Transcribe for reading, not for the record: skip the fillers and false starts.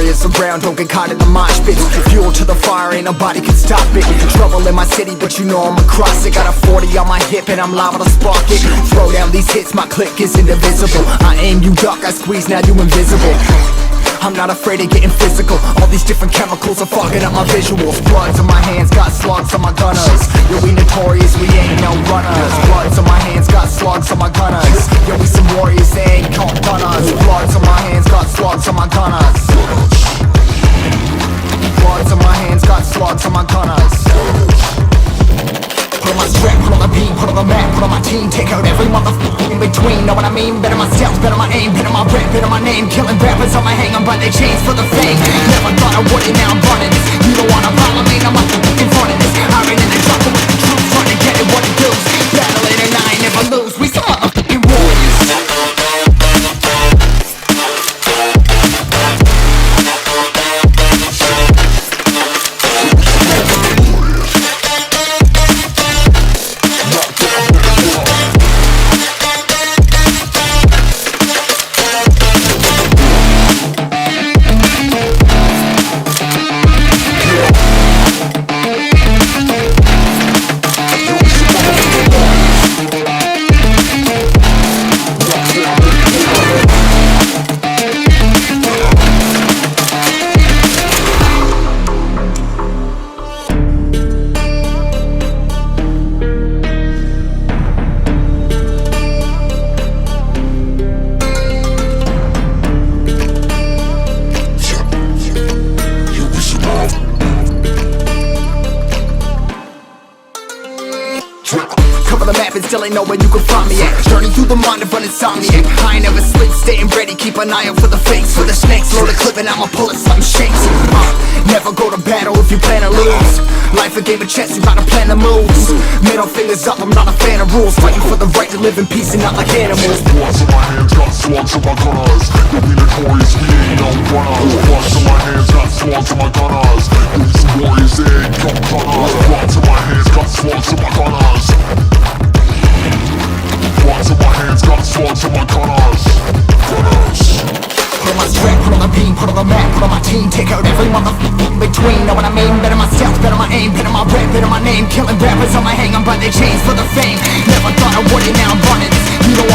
warriors around, don't get caught in the mosh pit. Fuel to the fire, ain't nobody can stop it. Trouble in my city, but you know I'm across it. Got a 40 on my hip and I'm liable to spark it. Throw down these hits, my click is indivisible. I aim, you duck, I squeeze, now you invisible. I'm not afraid of getting physical. All these different chemicals are fogging up my visuals. Bloods on my hands, got slugs on my gunners. Yo, we notorious, we ain't no runners. Bloods on my hands, got slugs on my gunners. Yo, we some warriors, they ain't called gunners. Bloods on my hands, got slugs on my gunners. Bloods on my hands, got slugs on my gunners. Put on my strap, put on the beam, put on the map, put on my team. Take out every motherfucker in between, know what I mean? Better my stealth, better my aim, better my rap, better my name. Killing rappers on my hang on by their chains for the fame. Never thought I would it, now I'm running this. You don't wanna follow me, I'm up in front of this. Iron in the trucker with the troops, trying to get it what it does. Battling and I ain't never lose, we some motherfucking warriors. Cover the map and still ain't know where you can find me at. Journey through the mind of an insomniac. I ain't never sleep, staying ready, keep an eye out for the fakes. For the snakes, load a clip and I'ma pull it, something shakes. Never go to battle if you plan to lose. Life a game of chess, you gotta plan the moves. Middle fingers up, I'm not a fan of rules. Fighting for the right to live in peace and not like animals. Bloods in my hands, got slugs in my gunners. Yo, we notorious, we ain't no runners. Bloods in my hands, got slugs in my gunners. Yo, we some warriors, they ain't no gunners. Bloods in my hands, got slugs in my gunners. Bloods in my hands, got slugs in my gunners. Put on my strap, put on the beam, put on the map, put on my team. Take out every motherfucker in between, know what I mean? Better my stealth, better my aim, better my rap, better my name. Killing rappers on my hang on by their chains for the fame. Never thought I would it, now I'm running this. You don't